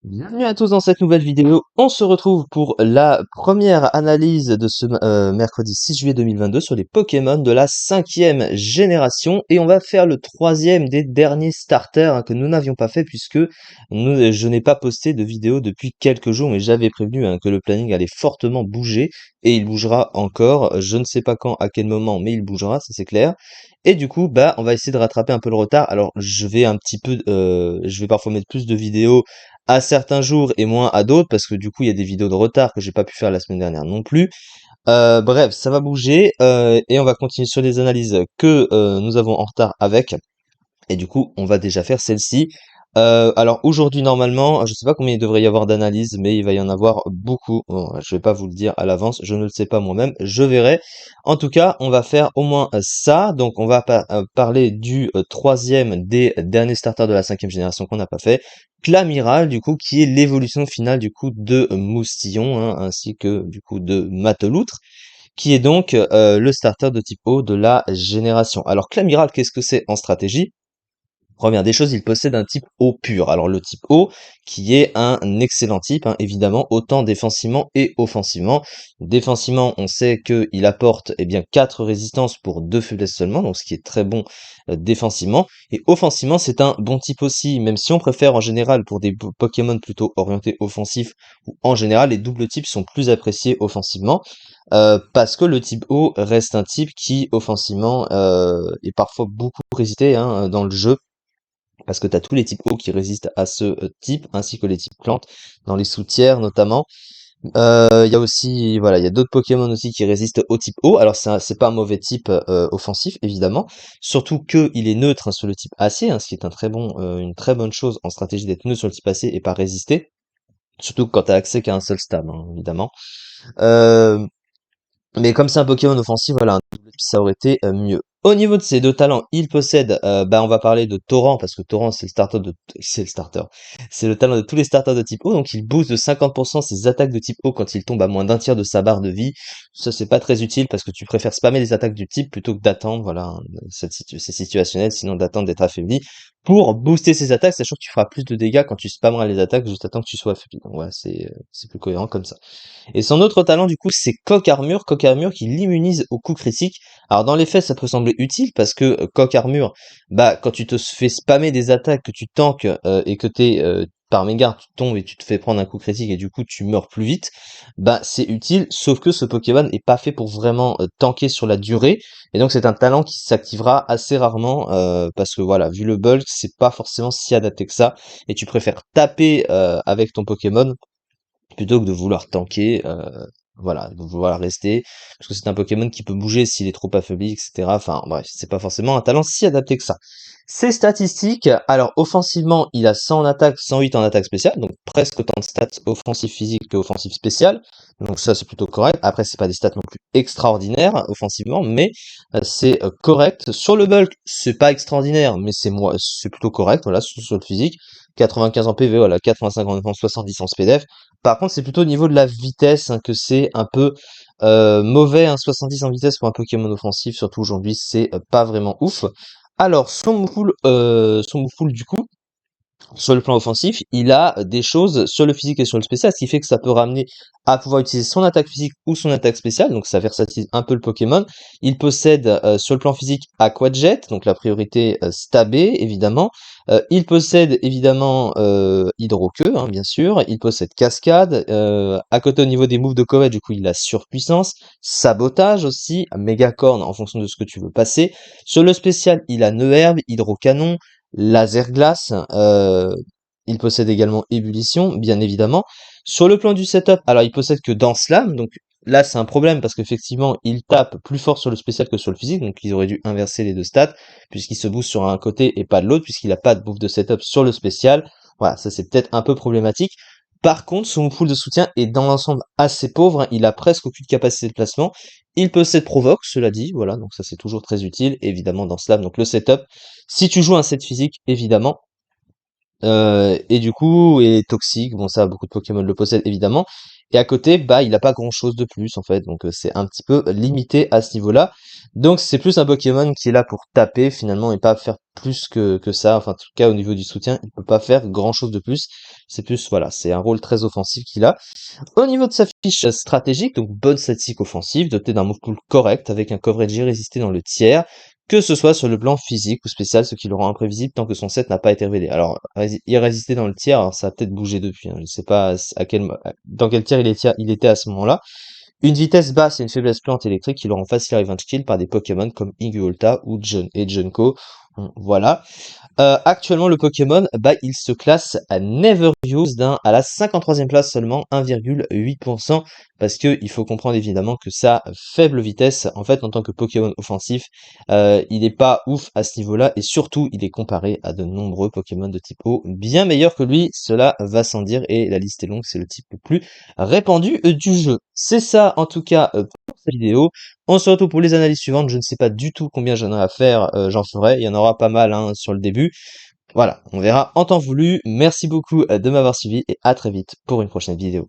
Bienvenue à tous dans cette nouvelle vidéo. On se retrouve pour la première analyse de ce mercredi 6 juillet 2022 sur les Pokémon de la 5e génération et on va faire le troisième des derniers starters que nous n'avions pas fait puisque je n'ai pas posté de vidéo depuis quelques jours, mais j'avais prévenu que le planning allait fortement bouger et il bougera encore. Je ne sais pas quand, à quel moment, mais il bougera, ça c'est clair. Et du coup, on va essayer de rattraper un peu le retard. Alors, je vais parfois mettre plus de vidéos à certains jours et moins à d'autres parce que du coup il y a des vidéos de retard que j'ai pas pu faire la semaine dernière non plus. Bref, ça va bouger et on va continuer sur les analyses que nous avons en retard avec. Et du coup, on va déjà faire celle-ci. Alors aujourd'hui, normalement, je sais pas combien il devrait y avoir d'analyses, mais il va y en avoir beaucoup. Bon, je vais pas vous le dire à l'avance, je ne le sais pas moi-même, je verrai. En tout cas, on va faire au moins ça. Donc, on va parler du troisième des derniers starters de la 5e génération qu'on n'a pas fait. Clamiral, du coup, qui est l'évolution finale du coup de Moustillon, hein, ainsi que du coup de Mateloutre, qui est donc le starter de type O de la génération. Alors, Clamiral, qu'est-ce que c'est en stratégie? Première des choses, il possède un type O pur. Alors le type O, qui est un excellent type, hein, évidemment, autant défensivement et offensivement. Défensivement, on sait qu'il apporte 4 résistances pour 2 faiblesses seulement, donc ce qui est très bon défensivement. Et offensivement, c'est un bon type aussi, même si on préfère en général pour des Pokémon plutôt orientés offensifs, ou en général les doubles types sont plus appréciés offensivement. Parce que le type O reste un type qui offensivement est parfois beaucoup résisté dans le jeu parce que tu as tous les types eau qui résistent à ce type, ainsi que les types plantes, dans les sous-tiers notamment. Il y a aussi, voilà, il y a d'autres Pokémon aussi qui résistent au type eau. Alors c'est pas un mauvais type offensif, évidemment. Surtout que il est neutre sur le type acier, ce qui est une très bonne chose en stratégie d'être neutre sur le type acier et pas résister. Surtout quand tu as accès qu'à un seul stab, évidemment. Euh, mais comme c'est un Pokémon offensif, voilà, un double type, ça aurait été mieux. Au niveau de ces deux talents, il possède, on va parler de Torrent, parce que Torrent, c'est le starter. C'est le talent de tous les starters de type O, donc il booste de 50% ses attaques de type O quand il tombe à moins d'un tiers de sa barre de vie. Ça, c'est pas très utile parce que tu préfères spammer les attaques du type plutôt que d'attendre, voilà, c'est situationnel, sinon d'attendre d'être affaibli pour booster ses attaques, sachant que tu feras plus de dégâts quand tu spammeras les attaques juste à temps que tu sois affaibli. Donc voilà, c'est plus cohérent comme ça. Et son autre talent, du coup, c'est Coq Armure qui l'immunise au coup critique. Alors, dans les faits, ça peut sembler utile parce que Coq Armure, quand tu te fais spammer des attaques, que tu tankes et que par mégarde, tu tombes et tu te fais prendre un coup critique et du coup, tu meurs plus vite, c'est utile, sauf que ce Pokémon est pas fait pour vraiment tanker sur la durée. Et donc, c'est un talent qui s'activera assez rarement parce que voilà, vu le bulk, c'est pas forcément si adapté que ça. Et tu préfères taper avec ton Pokémon plutôt que de vouloir tanker, voilà, de vouloir rester, parce que c'est un Pokémon qui peut bouger s'il est trop affaibli, etc. Enfin bref, c'est pas forcément un talent si adapté que ça. Ses statistiques, alors offensivement, il a 100 en attaque, 108 en attaque spéciale, donc presque autant de stats offensif physique que offensif spécial. Donc ça c'est plutôt correct. Après c'est pas des stats non plus extraordinaires offensivement, mais c'est correct. Sur le bulk, c'est pas extraordinaire, mais c'est plutôt correct, voilà, sur le physique. 95 en PV, voilà, 85 en défense, 70 en SPDF. Par contre, c'est plutôt au niveau de la vitesse que c'est un peu mauvais. 70 en vitesse pour un Pokémon offensif, surtout aujourd'hui, c'est pas vraiment ouf. Alors, son Moufoul, du coup, sur le plan offensif, il a des choses sur le physique et sur le spécial, ce qui fait que ça peut ramener à pouvoir utiliser son attaque physique ou son attaque spéciale, donc ça versatilise un peu le Pokémon. Il possède sur le plan physique Aqua Jet, donc la priorité stabé, évidemment. Il possède évidemment Hydro-Queue, bien sûr. Il possède Cascade. À côté au niveau des moves de Koei, du coup il a Surpuissance, Sabotage aussi, Mégacorne en fonction de ce que tu veux passer. Sur le spécial, il a Neu-Herbe, Hydro-Canon, Laser Glace, il possède également Ébullition, bien évidemment. Sur le plan du setup, alors il possède que Danse Lame, donc là c'est un problème parce qu'effectivement il tape plus fort sur le spécial que sur le physique, donc ils auraient dû inverser les deux stats, puisqu'il se booste sur un côté et pas de l'autre, puisqu'il n'a pas de bouffe de setup sur le spécial. Voilà, ça c'est peut-être un peu problématique. Par contre, son pool de soutien est dans l'ensemble assez pauvre, il a presque aucune capacité de placement. Il possède Provoque, cela dit, voilà, donc ça c'est toujours très utile, évidemment dans Slam, donc le setup. Si tu joues un set physique, évidemment, et du coup, et toxique, bon ça beaucoup de Pokémon le possèdent évidemment. Et à côté, bah, il a pas grand-chose de plus en fait, donc c'est un petit peu limité à ce niveau-là. Donc c'est plus un Pokémon qui est là pour taper finalement et pas faire plus que ça. Enfin, en tout cas au niveau du soutien, il peut pas faire grand-chose de plus. C'est plus, voilà, c'est un rôle très offensif qu'il a. Au niveau de sa fiche stratégique, donc bonne statistique offensive, dotée d'un move pool correct, avec un coverage irrésisté dans le tiers, que ce soit sur le plan physique ou spécial, ce qui le rend imprévisible tant que son set n'a pas été révélé. Alors, irrésister dans le tiers, alors ça a peut-être bougé depuis, hein, je sais pas dans quel tiers il était à ce moment-là. Une vitesse basse et une faiblesse plante électrique qui le rend facile à revenge kill par des Pokémon comme Inguolta ou Junko. Voilà. Actuellement, le Pokémon, bah, il se classe à Never Used à la 53e place seulement, 1,8%, parce que il faut comprendre évidemment que sa faible vitesse, en fait, en tant que Pokémon offensif, il est pas ouf à ce niveau-là, et surtout, il est comparé à de nombreux Pokémon de type eau bien meilleurs que lui, cela va sans dire, et la liste est longue, c'est le type le plus répandu du jeu. C'est ça, en tout cas, pour cette vidéo. On se retrouve pour les analyses suivantes. Je ne sais pas du tout combien j'en ai à faire, j'en ferai. Il y en aura pas mal hein, sur le début. Voilà, on verra en temps voulu. Merci beaucoup de m'avoir suivi et à très vite pour une prochaine vidéo.